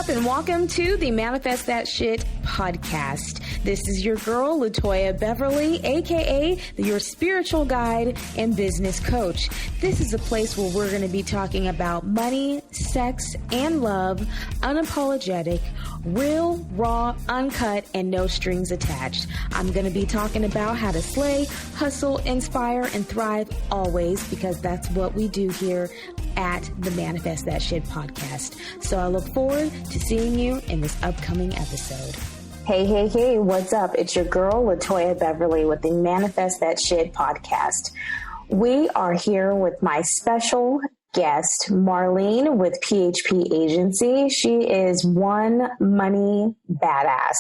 and welcome to the Manifest That Shit podcast. This is your girl, Latoya Beverly, aka your spiritual guide and business coach. This is a place where we're going to be talking about money, sex, and love, unapologetic, real, raw, uncut, and no strings attached. I'm going to be talking about how to slay, hustle, inspire, and thrive always, because that's what we do here at the Manifest That Shit podcast. So I look forward to seeing you in this upcoming episode. Hey, what's up? It's your girl, Latoya Beverly, with the Manifest That Shit podcast. We are here with my special guest, Marlene with PHP Agency. She is one money badass,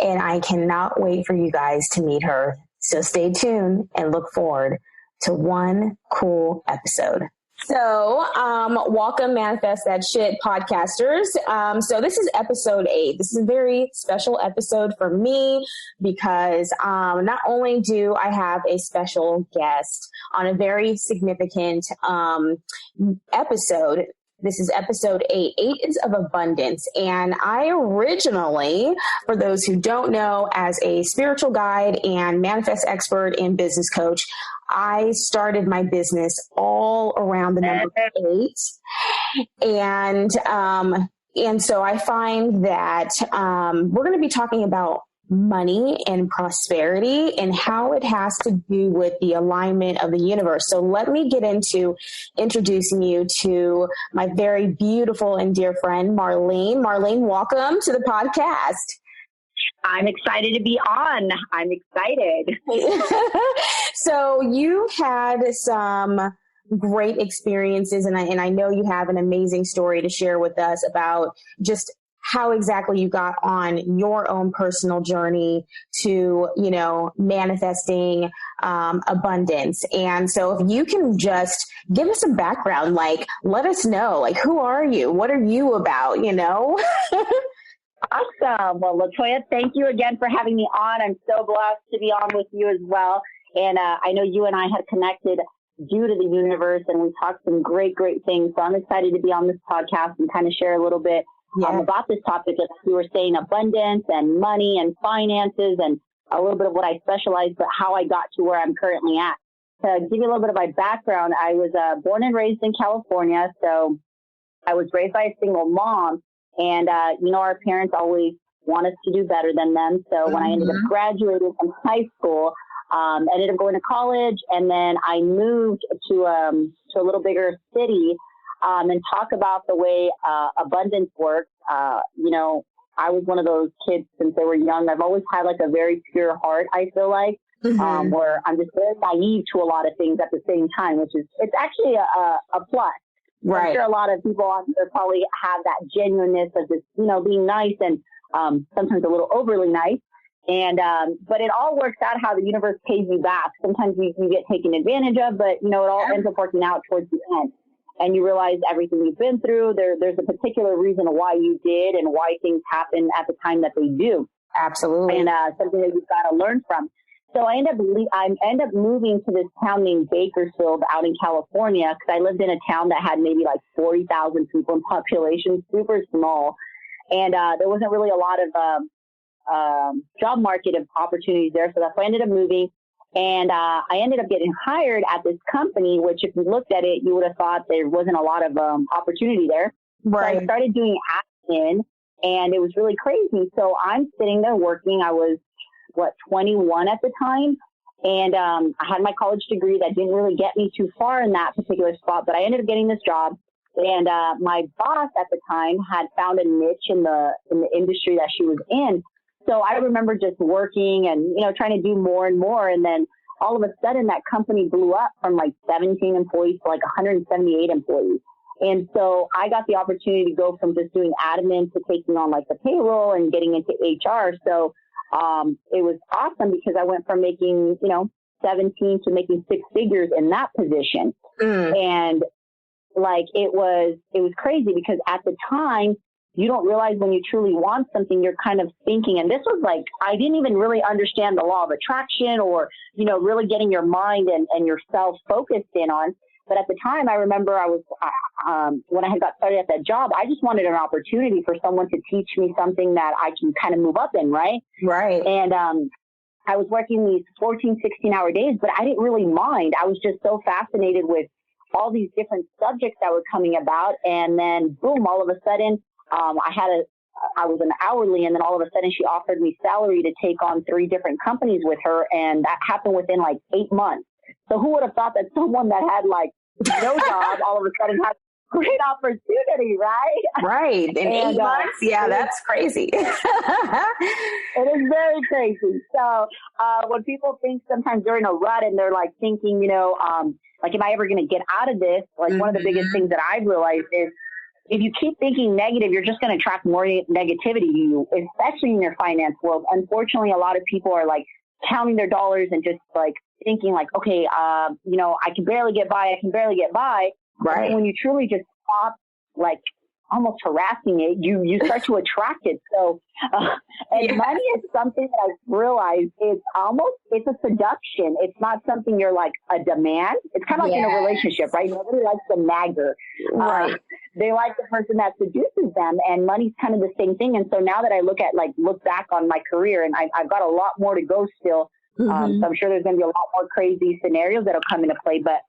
and I cannot wait for you guys to meet her. So stay tuned and look forward to one cool episode. So, welcome Manifest That Shit podcasters. So this is episode 8. This is a very special episode for me because, not only do I have a special guest on a very significant, episode. This is episode 8. 8 is of abundance. And I originally, for those who don't know, as a spiritual guide and manifest expert and business coach, I started my business all around the number 8. And so I find that we're going to be talking about money and prosperity and how it has to do with the alignment of the universe. So let me get into introducing you to my very beautiful and dear friend, Marlene. Marlene, welcome to the podcast. I'm excited to be on. I'm excited. So you had some great experiences, and I know you have an amazing story to share with us about just how exactly you got on your own personal journey to, manifesting abundance. And so if you can just give us a background, let us know, who are you? What are you about, Awesome. Well, Latoya, thank you again for having me on. I'm so blessed to be on with you as well. And I know you and I had connected due to the universe, and we talked some great things. So I'm excited to be on this podcast and kind of share a little bit about this topic. As we were saying, abundance and money and finances, and a little bit of what I specialize, but how I got to where I'm currently at. To give you a little bit of my background, I was born and raised in California. So I was raised by a single mom. And, our parents always want us to do better than them. So when I ended up graduating from high school, ended up going to college, and then I moved to a little bigger city, and talk about the way abundance works. I was one of those kids since they were young. I've always had a very pure heart, I feel like, where I'm just very naive to a lot of things at the same time, it's actually a plus. Right. I'm sure a lot of people on here probably have that genuineness of just, being nice and sometimes a little overly nice. And but it all works out how the universe pays you back. Sometimes you get taken advantage of, but, it all ends up working out towards the end. And you realize everything you've been through, there's a particular reason why you did and why things happen at the time that they do. Absolutely. And something that you've got to learn from. So I end up moving to this town named Bakersfield out in California, because I lived in a town that had maybe 40,000 people in population, super small. And there wasn't really a lot of job market of opportunities there. So that's why I ended up moving. And I ended up getting hired at this company, which if you looked at it, you would have thought there wasn't a lot of opportunity there. Right. So I started doing admin, and it was really crazy. So I'm sitting there working. I was 21 at the time. And I had my college degree that didn't really get me too far in that particular spot, but I ended up getting this job. And my boss at the time had found a niche in the industry that she was in. So I remember just working and, trying to do more and more. And then all of a sudden that company blew up from 17 employees to 178 employees. And so I got the opportunity to go from just doing admin to taking on the payroll and getting into HR. So it was awesome because I went from making, 17 to making 6 figures in that position. And it was crazy because at the time, you don't realize when you truly want something, you're kind of thinking, and this was I didn't even really understand the law of attraction or, really getting your mind and yourself focused in on. But at the time, I remember when I had got started at that job, I just wanted an opportunity for someone to teach me something that I can kind of move up in, right? Right. And I was working these 14, 16-hour days, but I didn't really mind. I was just so fascinated with all these different subjects that were coming about. And then, boom, all of a sudden, I was an hourly, and then all of a sudden she offered me salary to take on 3 different companies with her. And that happened within like 8 months. So who would have thought that someone that had like no job all of a sudden had great opportunity, right? Right. In 8 months? Yeah, that's crazy. It is very crazy. So when people think sometimes they're in a rut and they're like thinking, like, am I ever going to get out of this? Like one of the biggest things that I've realized is, if you keep thinking negative, you're just going to attract more negativity to you, especially in your finance world. Unfortunately, a lot of people are like counting their dollars and just like thinking like, okay, I can barely get by. Right. And when you truly just stop like almost harassing it, you start to attract it. So, and money is something that I've realized it's a seduction. It's not something you're like a demand. It's kind of like in a relationship, right? Nobody likes the nagger. Right. They like the person that seduces them, and money's kind of the same thing. And so now that I look back on my career, and I've got a lot more to go still. So I'm sure there's going to be a lot more crazy scenarios that'll come into play, but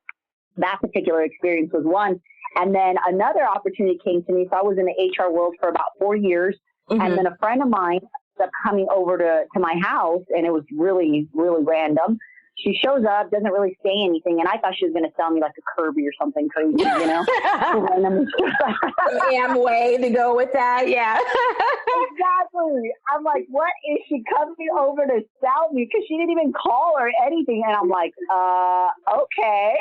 that particular experience was one. And then another opportunity came to me. So I was in the HR world for about 4 years. And then a friend of mine ended up coming over to my house, and it was really, really random. She shows up, doesn't really say anything, and I thought she was going to sell me like a Kirby or something crazy, Amway to go with that, yeah. Exactly. I'm like, what is she coming over to sell me? Because she didn't even call or anything, and I'm like, okay.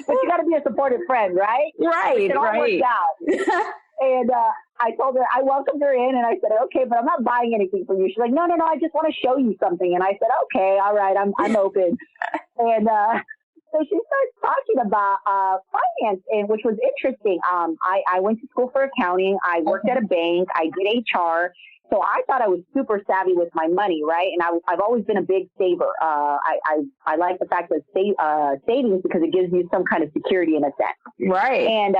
But you got to be a supportive friend, right? Right, it all worked out. And I told her, I welcomed her in, and I said, okay, but I'm not buying anything from you. She's like, no, I just want to show you something. And I said, okay, all right, I'm open. And so she starts talking about finance, and which was interesting. I went to school for accounting. I worked at a bank. I did HR. So I thought I was super savvy with my money, right? And I've always been a big saver. I like the fact that savings, because it gives you some kind of security in a sense. Right. And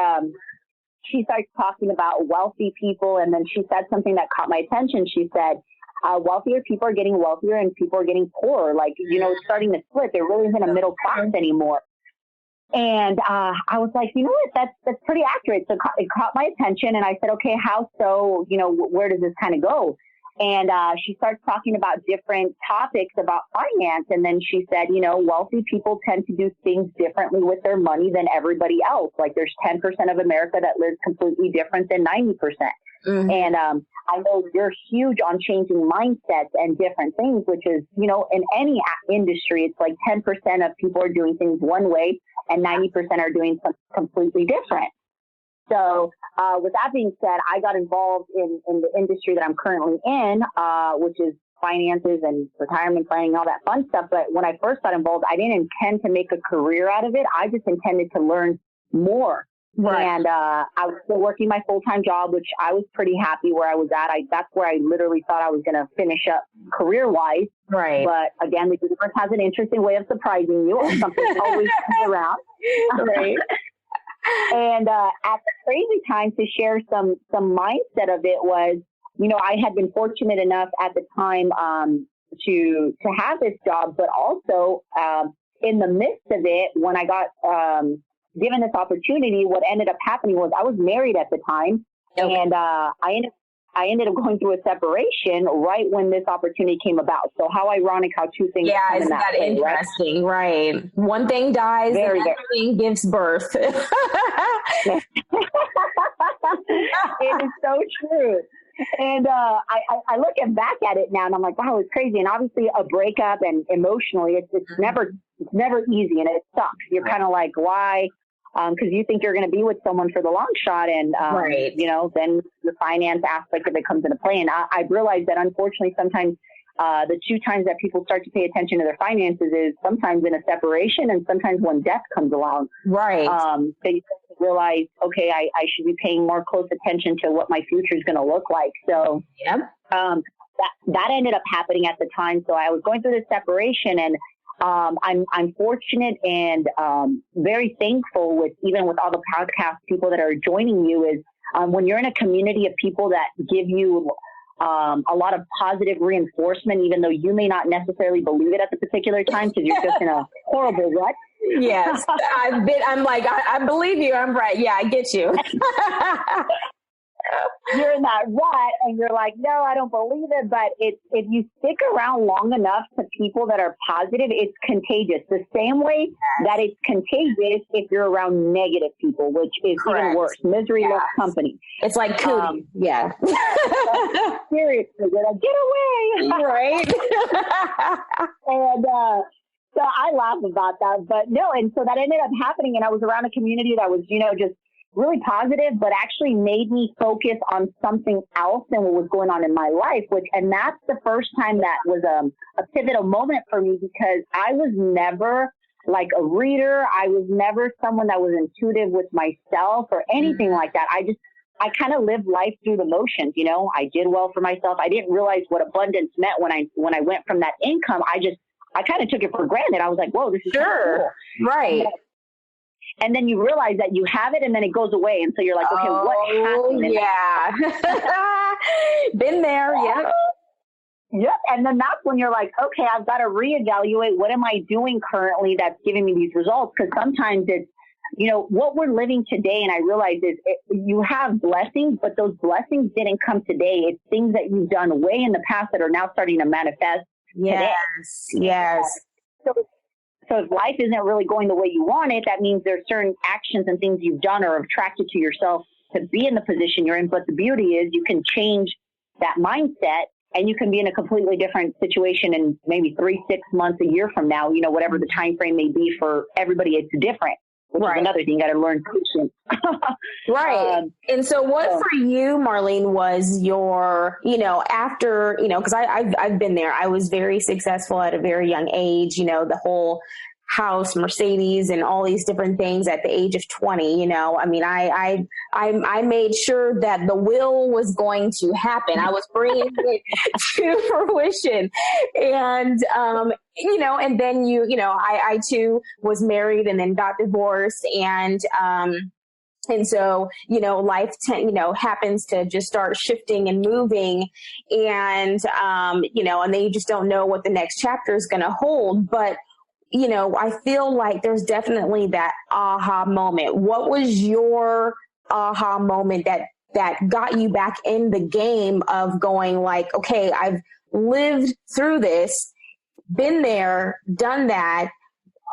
she starts talking about wealthy people, and then she said something that caught my attention. She said, wealthier people are getting wealthier and people are getting poorer. Like, it's starting to split. There really isn't a middle class anymore. And I was like, you know what, that's pretty accurate. So it caught my attention, and I said, okay, how so? Where does this kind of go? And she starts talking about different topics about finance. And then she said, wealthy people tend to do things differently with their money than everybody else. Like there's 10% of America that lives completely different than 90%. And I know you're huge on changing mindsets and different things, which is, in any industry, it's like 10% of people are doing things one way and 90% are doing something completely different. So with that being said, I got involved in the industry that I'm currently in, which is finances and retirement planning, all that fun stuff. But when I first got involved, I didn't intend to make a career out of it. I just intended to learn more. Right. And I was still working my full-time job, which I was pretty happy where I was at. That's where I literally thought I was going to finish up career-wise. Right. But again, the universe has an interesting way of surprising you. Something always comes around. Right. And at the crazy time, to share some mindset of it was, I had been fortunate enough at the time to have this job, but also in the midst of it, when I got given this opportunity, what ended up happening was I was married at the time, and I ended up going through a separation right when this opportunity came about. So how ironic how two things come in that way, interesting, right? One thing dies, and another thing gives birth. It is so true. And I look back at it now, and I'm like, wow, it's crazy. And obviously, a breakup and emotionally, it's never easy, and it sucks. You're kind of like, why? Because you think you're going to be with someone for the long shot, and then the finance aspect of it comes into play. And I've realized that unfortunately, sometimes the two times that people start to pay attention to their finances is sometimes in a separation, and sometimes when death comes along. Right. They realize, okay, I should be paying more close attention to what my future is going to look like. So, that ended up happening at the time. So I was going through this separation, and I'm fortunate and very thankful with all the podcast people that are joining you is when you're in a community of people that give you a lot of positive reinforcement, even though you may not necessarily believe it at the particular time because you're just in a horrible rut. Yes, I'm like, I believe you. I'm right. Yeah, I get you. You're in that rut and you're like, no, I don't believe it. But if you stick around long enough to people that are positive, it's contagious. The same way that it's contagious if you're around negative people, which is even worse. Misery loves company. It's like cootie. Yeah. Seriously, you're like, get away. Right. And so I laugh about that. But no, and so that ended up happening. And I was around a community that was, just really positive, but actually made me focus on something else than what was going on in my life, and that's the first time that was a pivotal moment for me because I was never like a reader. I was never someone that was intuitive with myself or anything like that. I kind of lived life through the motions. I did well for myself. I didn't realize what abundance meant when I went from that income. I kind of took it for granted. I was like, whoa, this is cool. Right. And then you realize that you have it and then it goes away. And so you're like, okay, what happened? Yeah. Been there. Yeah. Yep. And then that's when you're like, okay, I've got to reevaluate what am I doing currently that's giving me these results? Because sometimes it's, what we're living today. And I realize is you have blessings, but those blessings didn't come today. It's things that you've done way in the past that are now starting to manifest. Yes. Today. Yes. So if life isn't really going the way you want it, that means there's certain actions and things you've done or attracted to yourself to be in the position you're in. But the beauty is you can change that mindset and you can be in a completely different situation in maybe 3, 6 months, a year from now, whatever the time frame may be for everybody, it's different. Which is another thing you got to learn patience. Right. And so what for you, Marlene, was your, after, because I've been there. I was very successful at a very young age, the whole house, Mercedes, and all these different things at the age of 20. I made sure that the will was going to happen. I was bringing it to fruition. And, and then I too was married and then got divorced. And so, life, happens to just start shifting and moving and then you just don't know what the next chapter is going to hold. But I feel like there's definitely that aha moment. What was your aha moment that got you back in the game of going like, okay, I've lived through this, been there, done that.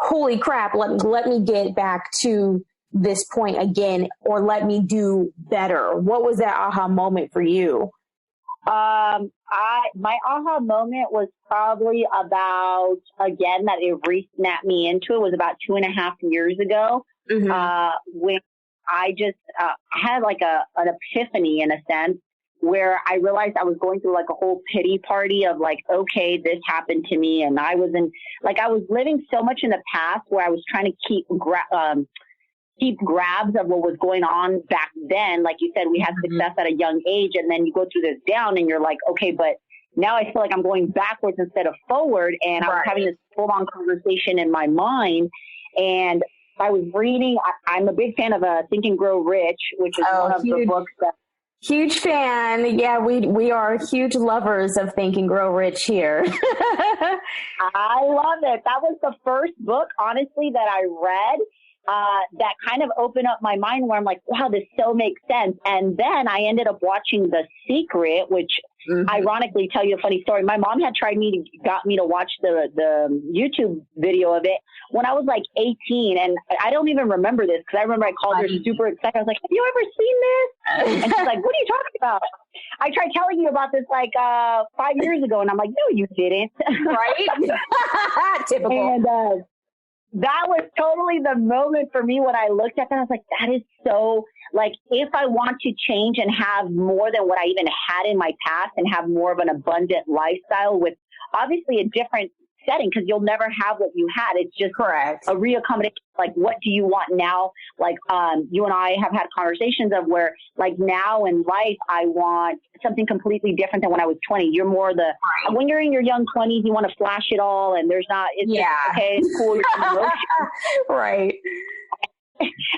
Holy crap. Let me get back to this point again, or let me do better. What was that aha moment for you? My aha moment was probably about, again, that it re-snapped me into it was about 2.5 years ago, when I just, had like an epiphany in a sense where I realized I was going through like a whole pity party of like, okay, this happened to me. And I was living so much in the past where I was trying to keep grabs of what was going on back then. Like you said, we had success at a young age, and then you go through this down and you're like, okay, but now I feel like I'm going backwards instead of forward. And I was having this full-on conversation in my mind. And I was reading, I'm a big fan of Think and Grow Rich, which is one of the books that... Huge fan. Yeah, we are huge lovers of Think and Grow Rich here. I love it. That was the first book, honestly, that I read. That kind of opened up my mind where I'm like, wow, this so makes sense. And then I ended up watching The Secret, which ironically, tell you a funny story. My mom had got me to watch the YouTube video of it when I was like 18. And I don't even remember this because I remember I called her super excited. I was like, have you ever seen this? And she's like, what are you talking about? I tried telling you about this like 5 years ago. And I'm like, no, you didn't. Right? Typical. And, that was totally the moment for me when I looked at that. I was like, that is so, like, if I want to change and have more than what I even had in my past and have more of an abundant lifestyle with obviously a different setting because you'll never have what you had. It's just Correct. a reaccommodation. Like, what do you want now? Like, you and I have had conversations of where, like, now in life, I want something completely different than when I was 20. You're more when you're in your young 20s, you want to flash it all, and there's not, it's just, okay, it's cool. You're Right.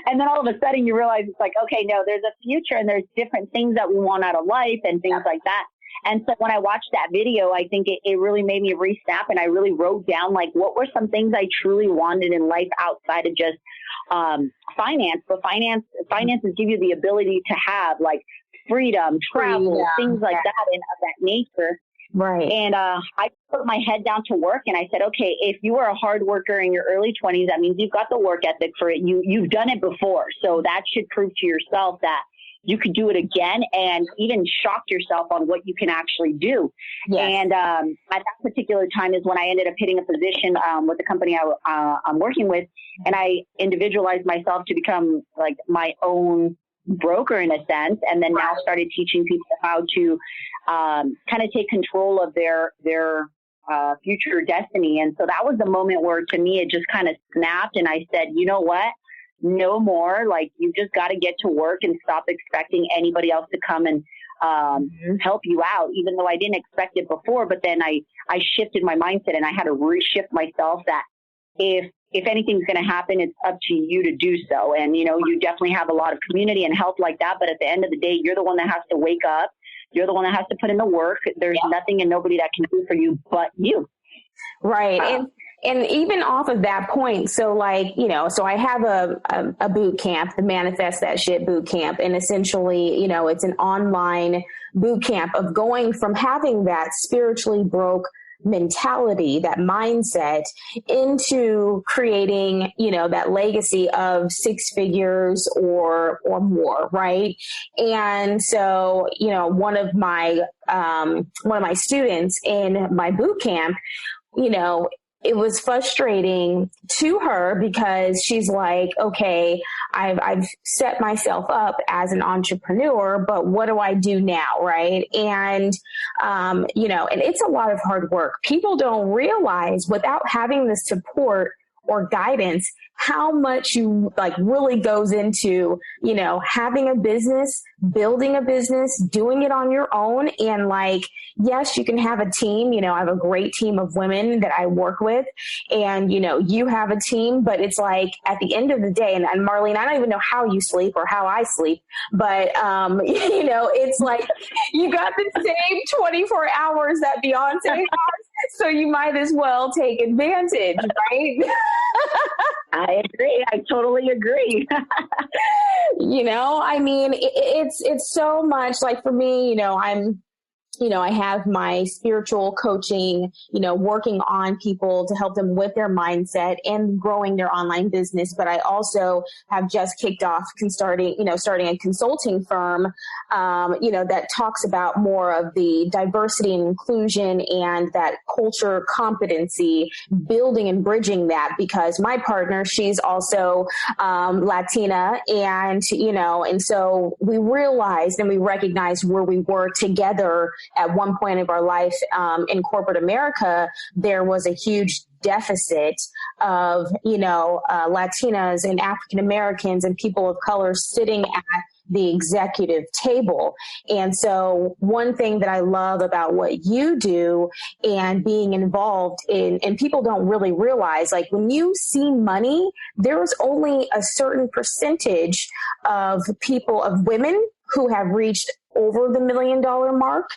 And then all of a sudden you realize it's like, okay, no, there's a future and there's different things that we want out of life and things like that. And so when I watched that video, I think it really made me re-snap, and I really wrote down, like, what were some things I truly wanted in life outside of just finance. But finances give you the ability to have, like, freedom, travel, things like that and of that nature. Right. And I put my head down to work, and I said, okay, if you are a hard worker in your early 20s, that means you've got the work ethic for it. You've done it before. So that should prove to yourself that you could do it again, and even shock yourself on what you can actually do. Yes. And at that particular time is when I ended up hitting a position with the company I'm working with, and I individualized myself to become like my own broker in a sense, and then now started teaching people how to kind of take control of their future destiny. And so that was the moment where, to me, it just kind of snapped, and I said, you know what? No more. Like, you just got to get to work and stop expecting anybody else to come and help you out, even though I didn't expect it before. But then I shifted my mindset, and I had to reshift myself that if anything's going to happen, it's up to you to do so. And, you know, you definitely have a lot of community and help like that. But at the end of the day, you're the one that has to wake up. You're the one that has to put in the work. There's nothing and nobody that can do for you but you. Right. And even off of that point, so like, you know, so I have a boot camp, the Manifest That Shit boot camp. And essentially, you know, it's an online boot camp of going from having that spiritually broke mentality, that mindset, into creating, you know, that legacy of 6 figures or more. Right. And so, you know, one of my students in my boot camp, you know, it was frustrating to her because she's like, okay, I've set myself up as an entrepreneur, but what do I do now? Right. And, you know, and it's a lot of hard work. People don't realize, without having the support or guidance, how much you like really goes into, you know, having a business, building a business, doing it on your own. And like, yes, you can have a team. You know, I have a great team of women that I work with, and, you know, you have a team, but it's like at the end of the day, and Marlene, I don't even know how you sleep or how I sleep, but, you know, it's like you got the same 24 hours that Beyonce has. So you might as well take advantage, right? I agree. I totally agree. You know, I mean, it's so much like, for me, you know, I have my spiritual coaching, you know, working on people to help them with their mindset and growing their online business. But I also have just kicked off starting a consulting firm, you know, that talks about more of the diversity and inclusion and that culture competency, building and bridging that, because my partner, she's also Latina, and, you know, and so we realized and we recognized where we were together at one point of our life in corporate America, there was a huge deficit of, you know, Latinas and African Americans and people of color sitting at the executive table. And so one thing that I love about what you do and being involved in, and people don't really realize, like, when you see money, there's only a certain percentage of people, of women who have reached over the $1 million mark,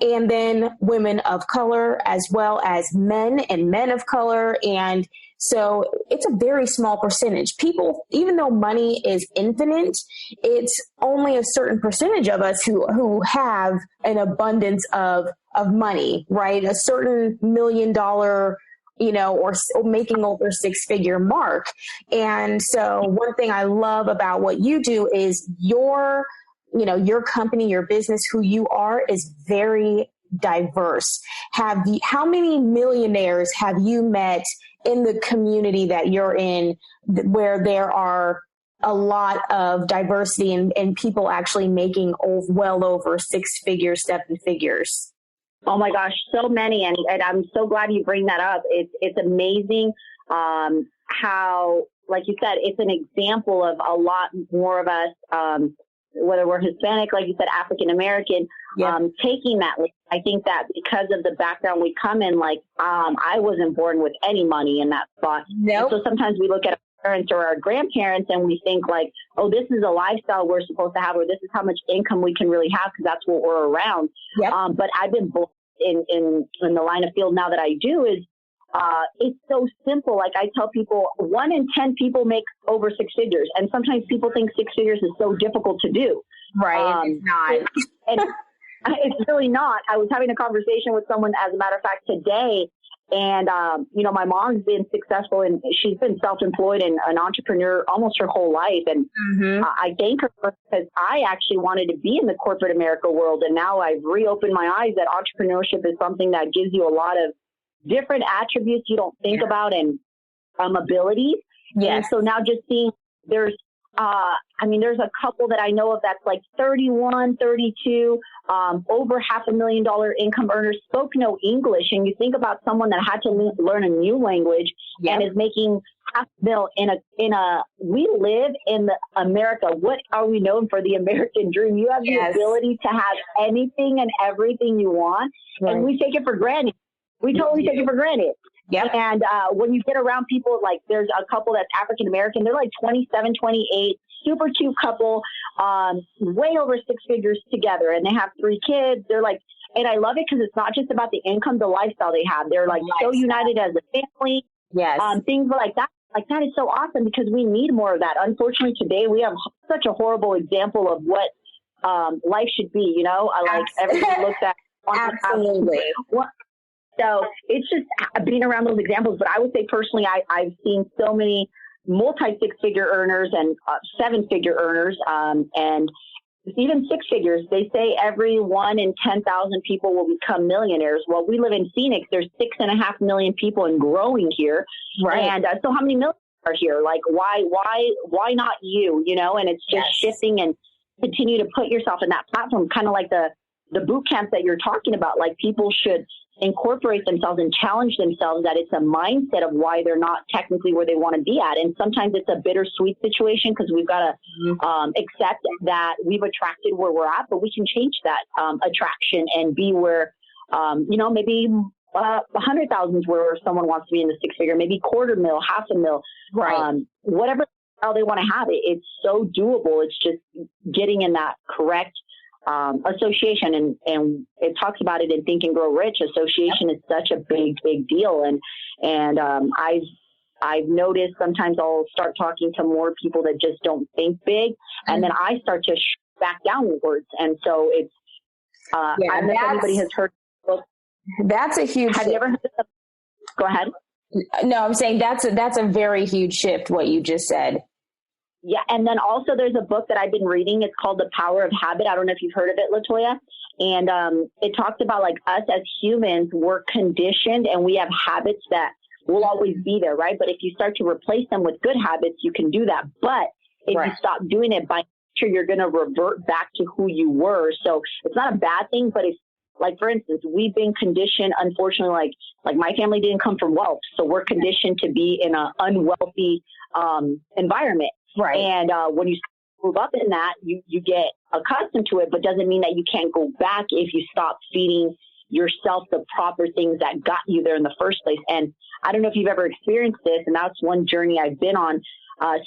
and then women of color, as well as men and men of color. And so it's a very small percentage. People, even though money is infinite, it's only a certain percentage of us who have an abundance of money, right? A certain $1 million, you know, or making over 6-figure mark. And so one thing I love about what you do is your company, your business, who you are, is very diverse. How many millionaires have you met in the community that you're in, where there are a lot of diversity and people actually making well over 6 figures, 7 figures? Oh my gosh, so many. And I'm so glad you bring that up. It's amazing how, like you said, it's an example of a lot more of us, whether we're Hispanic, like you said, African American, taking that leap. I think that because of the background we come in, like, I wasn't born with any money in that spot. Nope. So sometimes we look at our parents or our grandparents and we think like, oh, this is a lifestyle we're supposed to have, or this is how much income we can really have because that's what we're around. Yep. But I've been blessed in the line of field now that I do is, it's so simple. Like I tell people, 1 in 10 people make over 6 figures. And sometimes people think 6 figures is so difficult to do. Right. It's not. And it's really not. I was having a conversation with someone, as a matter of fact, today. And, you know, my mom's been successful and she's been self-employed and an entrepreneur almost her whole life. And I thank her because I actually wanted to be in the corporate America world. And now I've reopened my eyes that entrepreneurship is something that gives you a lot of different attributes you don't think about and abilities. Yes. And so now just seeing there's there's a couple that I know of that's like 31, 32, over $500,000 income earners, spoke no English. And you think about someone that had to learn a new language and is making $500,000 we live in the America. What are we known for? The American dream. You have the ability to have anything and everything you want. Right. And we take it for granted. We totally take it for granted. Yep. And when you get around people, like there's a couple that's African-American, they're like 27, 28, super cute couple, way over 6 figures together. And they have 3 kids. They're like, and I love it because it's not just about the income, the lifestyle they have. They're like so united as a family. Yes. Things like that. Like that is so awesome because we need more of that. Unfortunately, today we have such a horrible example of what life should be, you know, like everybody looks at. Absolutely. So it's just being around those examples. But I would say personally, I've seen so many multi-6-figure earners and 7-figure earners, and even 6 figures. They say every 1 in 10,000 people will become millionaires. Well, we live in Phoenix. There's 6.5 million people and growing here. Right. And so how many millions are here? Like, why not you? You know, and it's just shifting and continue to put yourself in that platform, kind of like the boot camps that you're talking about. Like people should incorporate themselves and challenge themselves that it's a mindset of why they're not technically where they want to be at. And sometimes it's a bittersweet situation because we've got to accept that we've attracted where we're at, but we can change that attraction and be where, maybe 100,000 is where someone wants to be in the 6-figure, maybe $250,000, $500,000, right? Whatever how they want to have it. It's so doable. It's just getting in that correct association, and it talks about it in Think and Grow Rich. Association is such a big deal, and I've noticed sometimes I'll start talking to more people that just don't think big, and then I start to back downwards, and so it's I don't know if anybody has heard. That's a huge. Have you ever heard of? Go ahead. No, I'm saying that's a very huge shift. What you just said. Yeah. And then also there's a book that I've been reading. It's called The Power of Habit. I don't know if you've heard of it, Latoya. And it talks about like us as humans, we're conditioned and we have habits that will always be there, right? But if you start to replace them with good habits, you can do that. But if you stop doing it, by nature, you're going to revert back to who you were. So it's not a bad thing, but it's like, for instance, we've been conditioned, unfortunately, like my family didn't come from wealth. So we're conditioned to be in an unwealthy environment. Right. And when you move up in that, you get accustomed to it, but doesn't mean that you can't go back if you stop feeding yourself the proper things that got you there in the first place. And I don't know if you've ever experienced this, and that's one journey I've been on.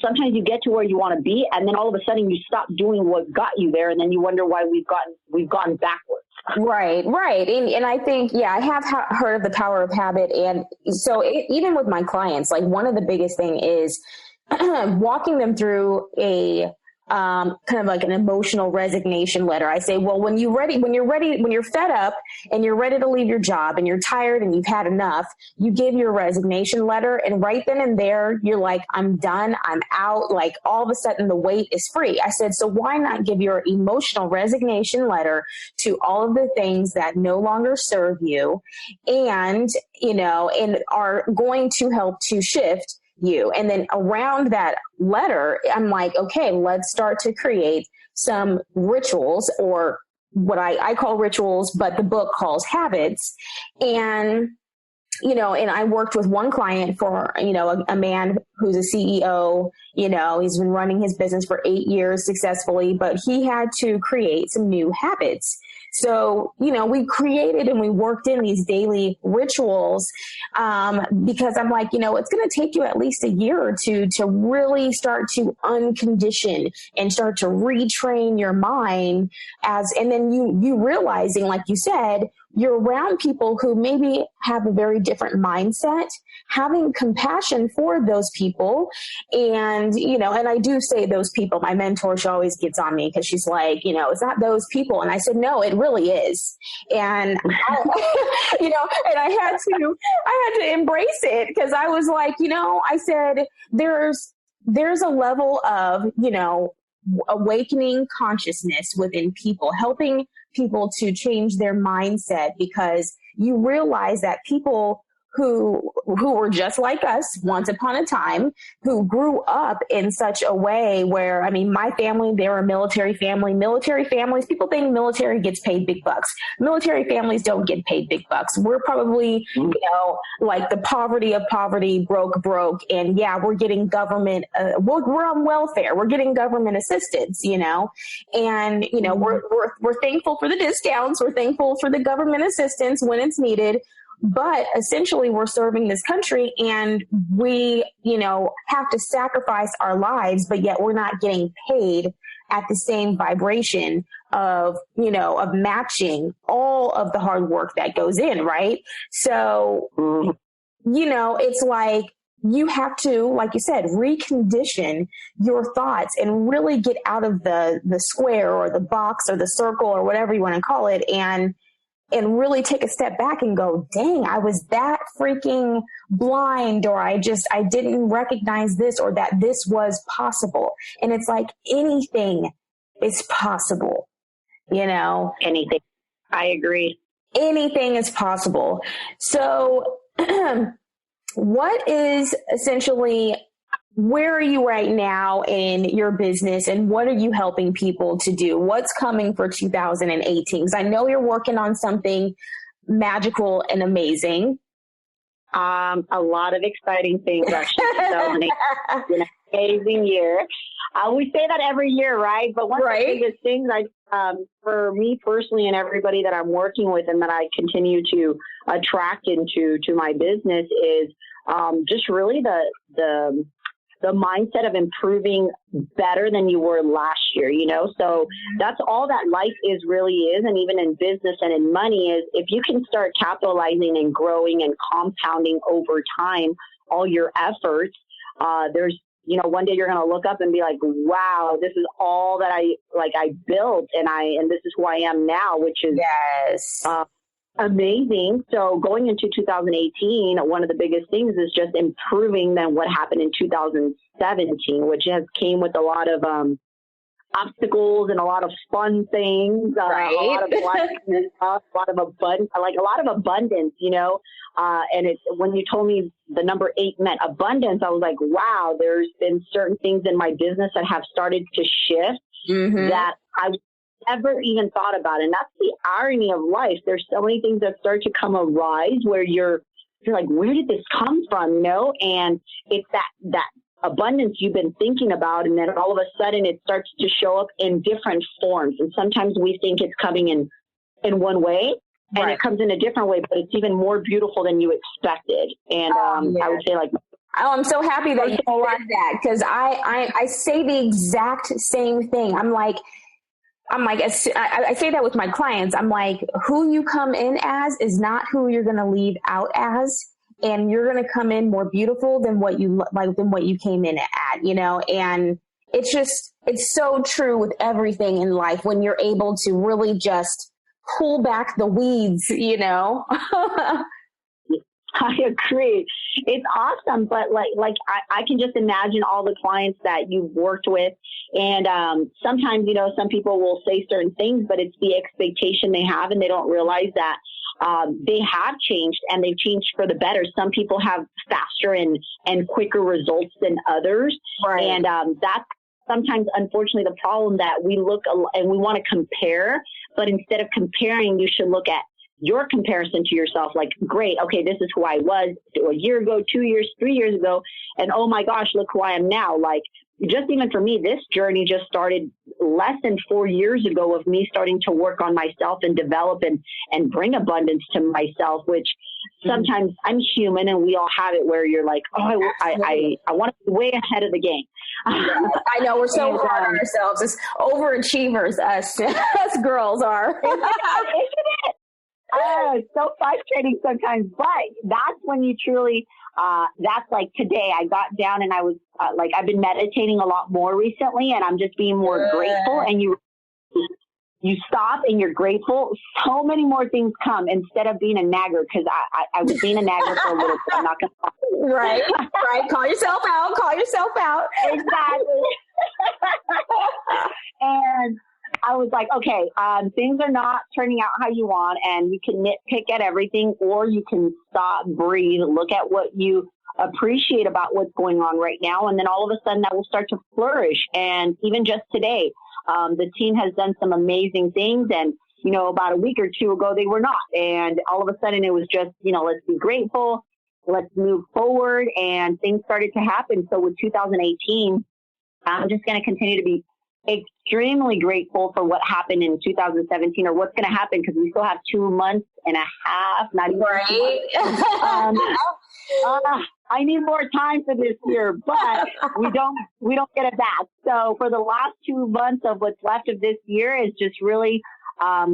Sometimes you get to where you want to be, and then all of a sudden you stop doing what got you there, and then you wonder why we've gone backwards. Right. And I think, I have heard of the power of habit. And so even with my clients, like one of the biggest thing is walking them through a kind of like an emotional resignation letter. I say, well, when you're fed up and you're ready to leave your job and you're tired and you've had enough, you give your resignation letter, and right then and there, you're like, I'm done, I'm out. Like all of a sudden the weight is free. I said, so why not give your emotional resignation letter to all of the things that no longer serve you and are going to help to shift you. And then around that letter, I'm like, okay, let's start to create some rituals or what I call rituals, but the book calls habits. And, you know, and I worked with one client for, you know, a man who's a CEO, you know, he's been running his business for 8 years successfully, but he had to create some new habits. So, you know, we created and we worked in these daily rituals, because I'm like, you know, it's going to take you at least a year or two to really start to uncondition and start to retrain your mind and then you realizing, like you said, you're around people who maybe have a very different mindset, having compassion for those people. And, you know, and I do say those people, my mentor, she always gets on me because she's like, you know, it's not those people. And I said, no, it really is. And, you know, and I had to embrace it because I was like, you know, I said, there's a level of, you know, awakening consciousness within people, helping people to change their mindset, because you realize that people who were just like us once upon a time, who grew up in such a way where, I mean, my family, they were a military family. Military families, people think military gets paid big bucks. Military families don't get paid big bucks. We're probably, you know, like the poverty of poverty, broke. And yeah, we're getting government, we're on welfare. We're getting government assistance, you know, and, you know, we're thankful for the discounts. We're thankful for the government assistance when it's needed. But essentially, we're serving this country and we, you know, have to sacrifice our lives, but yet we're not getting paid at the same vibration of, you know, of matching all of the hard work that goes in, right? So, you know, it's like you have to, like you said, recondition your thoughts and really get out of the square or the box or the circle or whatever you want to call it, and really take a step back and go, dang, I was that freaking blind, or I didn't recognize this, or that this was possible. And it's like anything is possible, you know? Anything. I agree. Anything is possible. So what is essentially, where are you right now in your business and what are you helping people to do? What's coming for 2018? Because I know you're working on something magical and amazing. A lot of exciting things, actually. 2018 has been an amazing year. We say that every year, right? But one of the biggest things for me personally and everybody that I'm working with and that I continue to attract into my business is just really the mindset of improving better than you were last year, you know? So that's all that life really is. And even in business and in money is if you can start capitalizing and growing and compounding over time, all your efforts, there's, you know, one day you're going to look up and be like, wow, this is all that I built and this is who I am now, which is amazing. So going into 2018, one of the biggest things is just improving than what happened in 2017, which has came with a lot of obstacles and a lot of fun things, a lot of abundance, you know. And when you told me the number 8 meant abundance, I was like, wow, there's been certain things in my business that have started to shift that I never even thought about. And that's the irony of life. There's so many things that start to come arise where you're like, where did this come from? You know? And it's that abundance you've been thinking about. And then all of a sudden it starts to show up in different forms. And sometimes we think it's coming in one way and it comes in a different way, but it's even more beautiful than you expected. And I would say like, oh, I'm so happy that you said that, because I say the exact same thing. I'm like, I say that with my clients. I'm like, who you come in as is not who you're going to leave out as. And you're going to come in more beautiful than what you came in at, you know? And it's so true with everything in life when you're able to really just pull back the weeds, you know? I agree. It's awesome. But like I can just imagine all the clients that you've worked with. And sometimes, you know, some people will say certain things, but it's the expectation they have and they don't realize that they have changed and they've changed for the better. Some people have faster and quicker results than others. Right. And that's sometimes, unfortunately, the problem that we look and we want to compare, but instead of comparing, you should look at your comparison to yourself. Like, great, okay, this is who I was a year ago, 2 years, 3 years ago. And oh my gosh, look who I am now. Like, just even for me, this journey just started less than 4 years ago of me starting to work on myself and develop and bring abundance to myself, which sometimes I'm human and we all have it where you're like, oh, I want to be way ahead of the game. I know, we're so hard on ourselves. It's overachievers, us girls are. Isn't it? It's so frustrating sometimes, but that's when you truly, that's like today I got down and I was like, I've been meditating a lot more recently and I'm just being more grateful, and you stop and you're grateful. So many more things come instead of being a nagger, because I was being a nagger for a little bit. I'm not going to. Right. Call yourself out. Exactly. And I was like, okay, things are not turning out how you want, and you can nitpick at everything, or you can stop, breathe, look at what you appreciate about what's going on right now. And then all of a sudden that will start to flourish. And even just today, the team has done some amazing things. And, about a week or two ago, they were not. And all of a sudden it was just, let's be grateful. Let's move forward. And things started to happen. So with 2018, I'm just going to continue to be extremely grateful for what happened in 2017, or what's going to happen, because we still have 2 months and a half, not even right. I need more time for this year, but we don't get it back. So for the last 2 months of what's left of this year is just really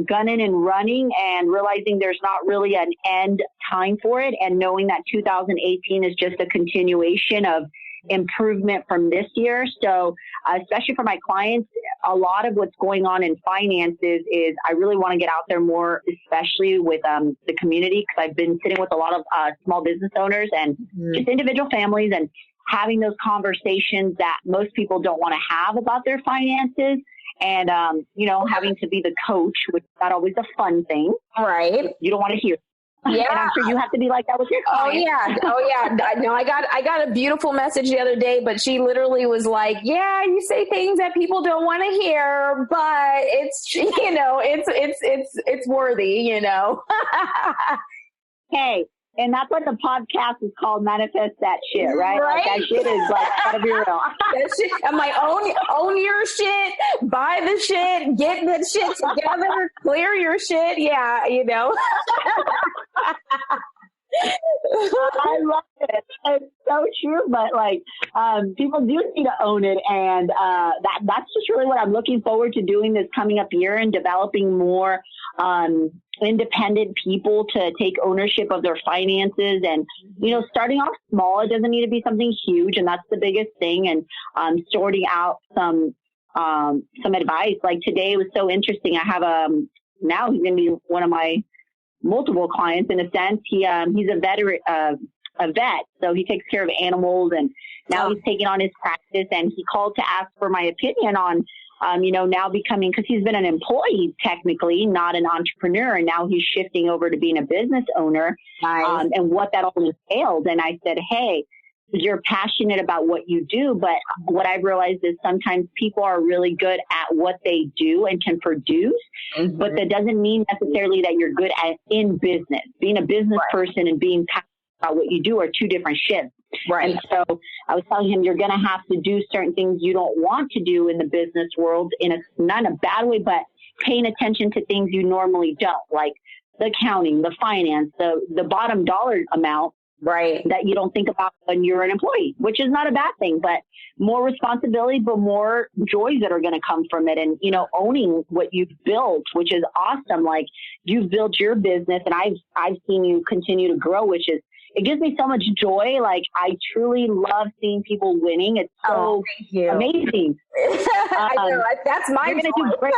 gunning and running and realizing there's not really an end time for it, and knowing that 2018 is just a continuation of improvement from this year. So especially for my clients, a lot of what's going on in finances is I really want to get out there more, especially with the community, because I've been sitting with a lot of small business owners and just individual families, and having those conversations that most people don't want to have about their finances. And, having to be the coach, which is not always a fun thing. Right. You don't want to hear. Yeah. And I'm sure you have to be like that with your clients. Oh yeah. No, I got a beautiful message the other day, but she literally was like, yeah, you say things that people don't want to hear, but it's, it's worthy, Hey, and that's what the podcast is called, Manifest That Shit, right? Like, that shit is like, gotta be real. That shit, I'm like, own your shit, buy the shit, get the shit together, clear your shit. Yeah, I love it. It's so true, but people do need to own it, and that's just really what I'm looking forward to doing this coming up year, and developing more independent people to take ownership of their finances, and starting off small. It doesn't need to be something huge, and that's the biggest thing. And sorting out some advice. Like today was so interesting. I have now he's going to be one of my multiple clients in a sense. He's a vet, so he takes care of animals, and now he's taking on his practice, and he called to ask for my opinion on, now becoming, because he's been an employee technically, not an entrepreneur, and now he's shifting over to being a business owner. Nice. And what that all entails. And I said, hey, you're passionate about what you do, but what I've realized is sometimes people are really good at what they do and can produce, but that doesn't mean necessarily that you're good at in business. Being a business person and being passionate about what you do are two different shifts. Right. And so I was telling him, you're going to have to do certain things you don't want to do in the business world, not in a bad way, but paying attention to things you normally don't, like the accounting, the finance, the bottom dollar amount. Right. That you don't think about when you're an employee, which is not a bad thing, but more responsibility, but more joys that are going to come from it. And, owning what you've built, which is awesome. Like, you've built your business, and I've seen you continue to grow, it gives me so much joy. Like, I truly love seing people winning. It's so amazing. I know. That's my joy. Do great.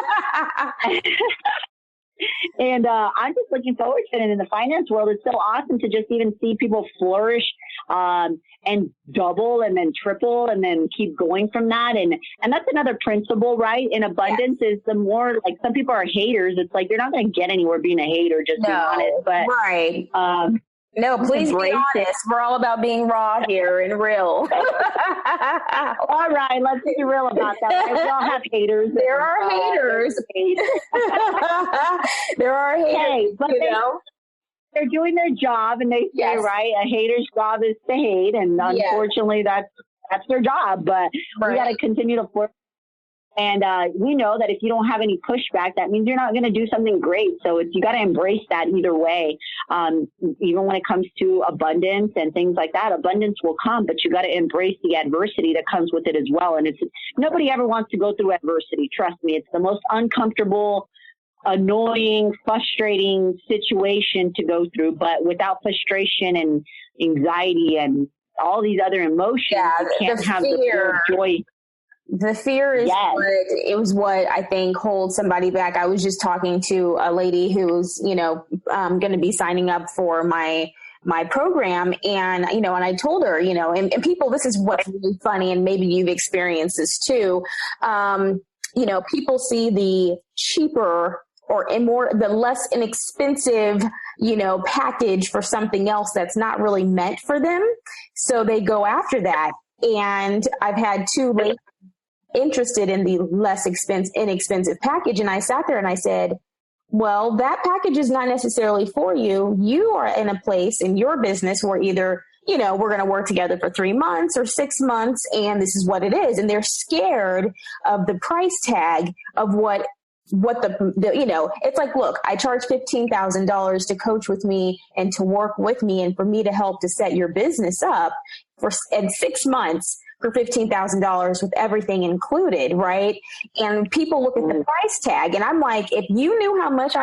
And I'm just looking forward to it. And in the finance world, it's so awesome to just even see people flourish and double and then triple and then keep going from that. And that's another principle, right? In abundance is the more, like, some people are haters. It's like, you're not going to get anywhere being a hater, just being honest. But No, please be Embrace it. honest. We're all about being raw here and real. All right, let's be real about that. Right? We all have haters. There are haters. There are haters, hey, but know? They're doing their job, and they say, Yes. right, a hater's job is to hate, and unfortunately that's their job, but we got to continue to force. And we know that if you don't have any pushback, that means you're not going to do something great. So you got to embrace that either way. Even when it comes to abundance and things like that, abundance will come, but you got to embrace the adversity that comes with it as well. And nobody ever wants to go through adversity. Trust me, it's the most uncomfortable, annoying, frustrating situation to go through. But without frustration and anxiety and all these other emotions, you can't have the joy. The fear is what I think holds somebody back. I was just talking to a lady who's, going to be signing up for my program. And, and I told her, and people, this is what's really funny. And maybe you've experienced this too. People see the cheaper the less inexpensive, package for something else that's not really meant for them. So they go after that. And I've had two ladies interested in the less inexpensive package. And I sat there and I said, well, that package is not necessarily for you. You are in a place in your business where either, we're going to work together for 3 months or 6 months, and this is what it is. And they're scared of the price tag of what it's like, look, I charge $15,000 to coach with me and to work with me and for me to help to set your business up in 6 months for $15,000 with everything included. Right. And people look at the price tag and I'm like, if you knew how much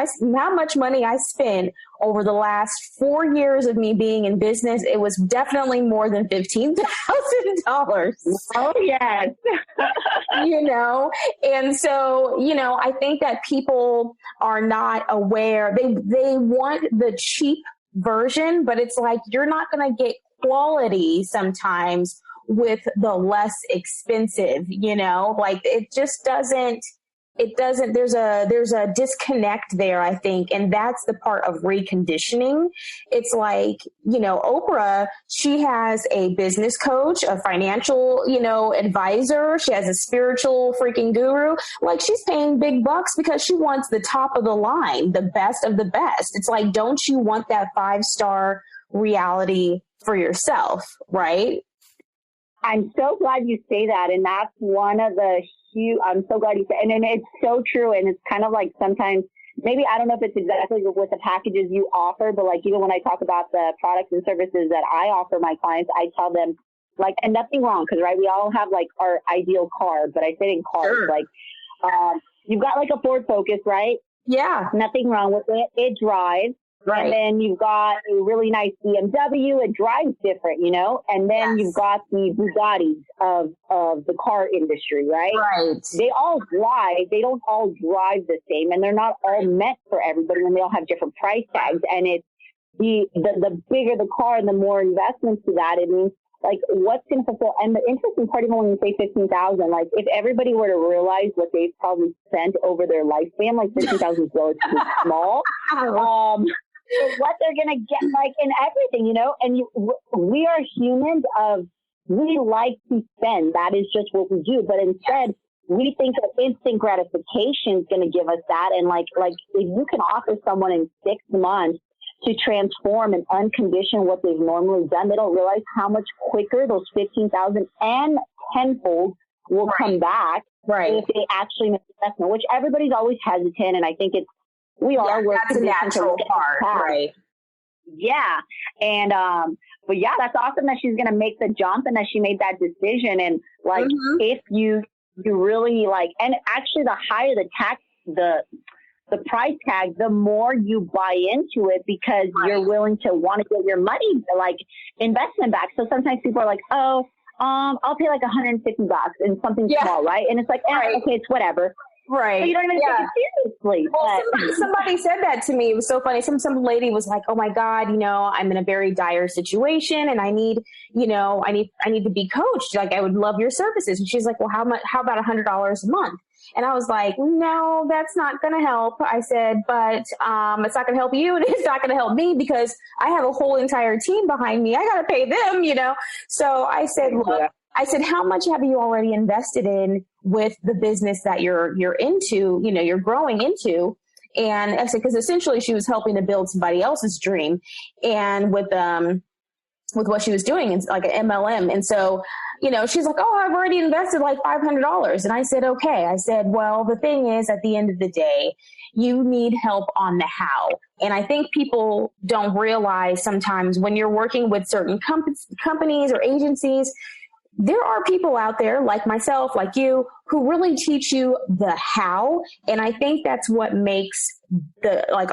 money I spent over the last 4 years of me being in business, it was definitely more than $15,000. Oh, yes. And so, I think that people are not aware. They want the cheap version, but it's like, you're not going to get quality sometimes with the less expensive, like it just doesn't, there's a disconnect there, I think. And that's the part of reconditioning. It's like, Oprah, she has a business coach, a financial, advisor. She has a spiritual freaking guru. Like she's paying big bucks because she wants the top of the line, the best of the best. It's like, don't you want that 5-star reality for yourself? Right. I'm so glad you say that. And that's one of the I'm so glad you said, and it's so true. And it's kind of like sometimes, maybe, I don't know if it's exactly with the packages you offer, but like even when I talk about the products and services that I offer my clients, I tell them like, and nothing wrong. Cause right. We all have like our ideal car, but I say in cars, sure. Like, you've got like a Ford Focus, right? Yeah. Nothing wrong with it. It drives. Right. And then you've got a really nice BMW. It drives different, and then you've got the Bugattis of the car industry, right? Right. They all drive. They don't all drive the same, and they're not all meant for everybody, and they all have different price tags. And it's the bigger the car and the more investments to that, it means like what's going to fulfill. And the interesting part, even when you say 15,000, like if everybody were to realize what they've probably spent over their lifespan, like 15,000 is relatively small. What they're going to get, like, in everything, and we are humans we like to spend. That is just what we do. But instead, we think that instant gratification is going to give us that. And like if you can offer someone in 6 months to transform and uncondition what they've normally done, they don't realize how much quicker those 15,000 and tenfold will come back if they actually make the investment, which everybody's always hesitant. And I think we're that's a natural part, right? Yeah. And, but yeah, that's awesome that she's going to make the jump and that she made that decision. And like, if you really like, and actually the higher the tax, the price tag, the more you buy into it because you're willing to want to get your money, like investment back. So sometimes people are like, oh, I'll pay like $150 in something small, right? And it's like, okay, it's whatever. Right. So you don't even take it seriously. Well, somebody said that to me. It was so funny. Some lady was like, "Oh my God, I'm in a very dire situation and I need, I need to be coached. Like, I would love your services." And she's like, "Well, how about $100 a month?" And I was like, "No, that's not going to help." I said, "But it's not going to help you, and it's not going to help me because I have a whole entire team behind me. I got to pay them, So I said, "Look," I said, "How much have you already invested in with the business that you're into, you're growing into?" And I said, because essentially she was helping to build somebody else's dream, and with what she was doing, it's like an MLM. And so, she's like, "Oh, I've already invested like $500. And I said, "Okay." I said, "Well, the thing is, at the end of the day, you need help on the how." And I think people don't realize sometimes when you're working with certain companies or agencies, there are people out there like myself, like you, who really teach you the how. And I think that's what makes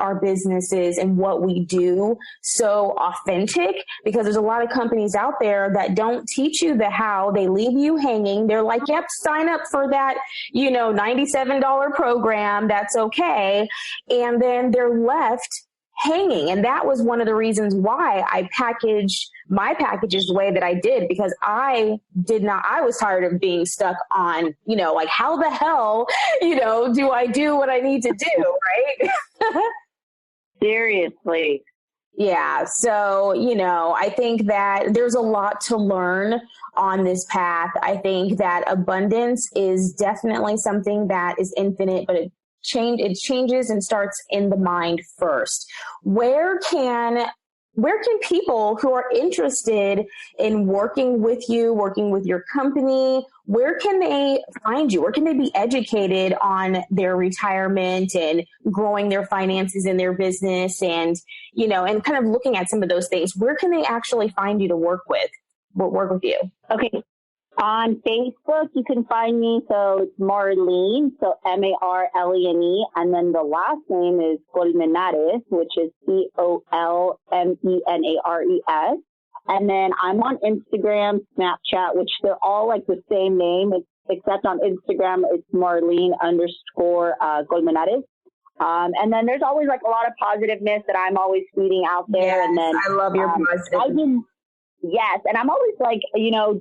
our businesses and what we do so authentic, because there's a lot of companies out there that don't teach you the how. They leave you hanging. They're like, "Yep, sign up for that, $97 program. That's okay." And then they're left hanging. And that was one of the reasons why I packaged my packages the way that I did, because I was tired of being stuck on, how the hell, do I do what I need to do? Right. Seriously. Yeah. So, I think that there's a lot to learn on this path. I think that abundance is definitely something that is infinite, but it changes and starts in the mind first. Where can people who are interested in working with you, working with your company, where can they find you? Where can they be educated on their retirement and growing their finances in their business and, and kind of looking at some of those things? Where can they actually find you to work with you? Okay. On Facebook, you can find me. So it's Marlene, so Marlene, and then the last name is Colmenares, which is Colmenares. And then I'm on Instagram, Snapchat, which they're all like the same name, except on Instagram, it's Marlene_Colmenares. And then there's always like a lot of positiveness that I'm always feeding out there. Yes, and then I love your positive. Yes. And I'm always like,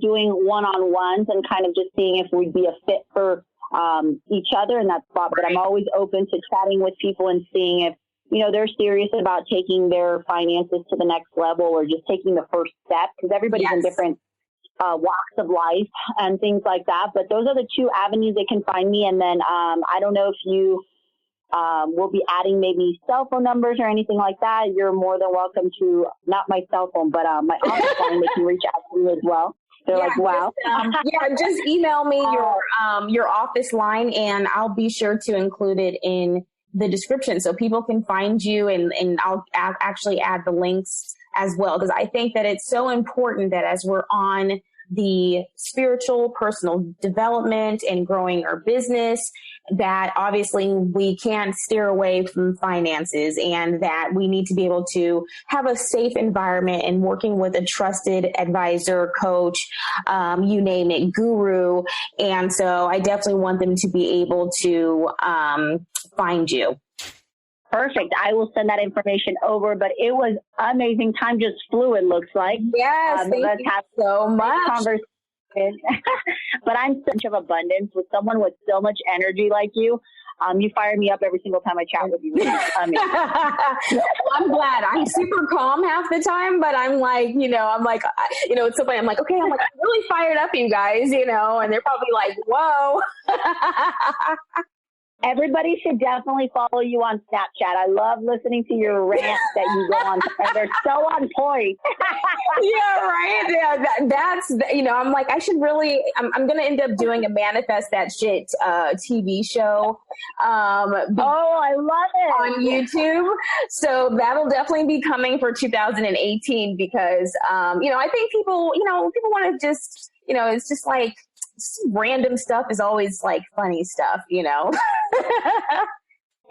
doing one-on-ones and kind of just seeing if we'd be a fit for each other in that spot. But I'm always open to chatting with people and seeing if, they're serious about taking their finances to the next level or just taking the first step, because everybody's in different walks of life and things like that. But those are the two avenues they can find me. And then I don't know if you we'll be adding maybe cell phone numbers or anything like that. You're more than welcome to, not my cell phone, but my office line, they can reach out to me as well. They're like, wow. Just email me your office line and I'll be sure to include it in the description so people can find you, and I'll actually add the links as well, because I think that it's so important that as we're on the spiritual personal development and growing our business, that obviously we can't steer away from finances, and that we need to be able to have a safe environment and working with a trusted advisor, coach, you name it, guru. And so I definitely want them to be able to find you. Perfect. I will send that information over, but it was amazing. Time just flew, it looks like. Yes, thank you so much. Conversation. But I'm such of abundance with someone with so much energy like you. You fire me up every single time I chat with you. I'm glad. I'm super calm half the time, but I'm like, it's so funny. I'm like, okay, I'm really fired up, you guys, and they're probably like, whoa. Everybody should definitely follow you on Snapchat. I love listening to your rants that you go on. They're so on point. Yeah, right. Yeah, that's, I'm like, I should really, I'm going to end up doing a Manifest That Shit TV show. I love it. On YouTube. So that'll definitely be coming for 2018 because, I think people want to just, it's just like, random stuff is always like funny stuff,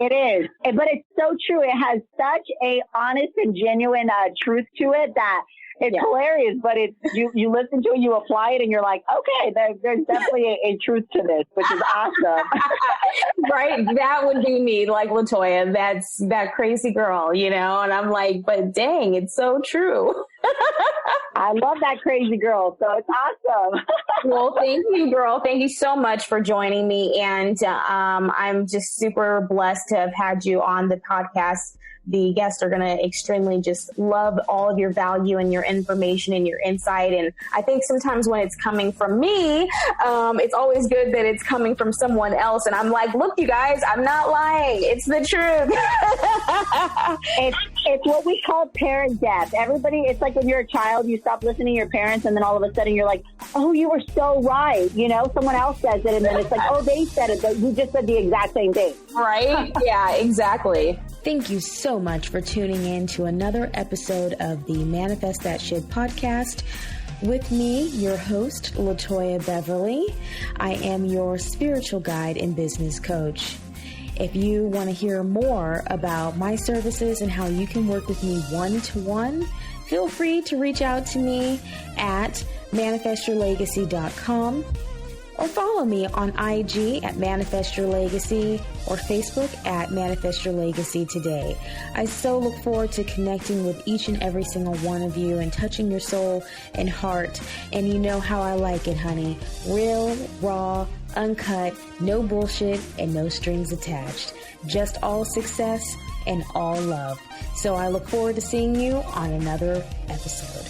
It is, but it's so true. It has such a honest and genuine truth to it that It's hilarious, but it's you listen to it, you apply it, and you're like, okay, there's definitely a truth to this, which is awesome. Right? That would be me, like Latoya. That's that crazy girl, and I'm like, but dang, it's so true. I love that crazy girl, so it's awesome. Well, thank you, girl. Thank you so much for joining me. And I'm just super blessed to have had you on the podcast. The guests are going to extremely just love all of your value and your information and your insight. And I think sometimes when it's coming from me, it's always good that it's coming from someone else. And I'm like, look, you guys, I'm not lying. It's the truth. It's what we call parent death. Everybody, it's like when you're a child, you stop listening to your parents, and then all of a sudden you're like, oh, you were so right. Someone else says it, and then it's like, oh, they said it, but you just said the exact same thing. Right? Yeah, exactly. Thank you so much for tuning in to another episode of the Manifest That Shit podcast. With me, your host, Latoya Beverly. I am your spiritual guide and business coach. If you want to hear more about my services and how you can work with me one-to-one, feel free to reach out to me at manifestyourlegacy.com or follow me on IG at Manifest Your Legacy or Facebook at Manifest Your Legacy Today. I so look forward to connecting with each and every single one of you and touching your soul and heart. And you know how I like it, honey. Real, raw, uncut, no bullshit, and no strings attached. Just all success and all love. So I look forward to seeing you on another episode.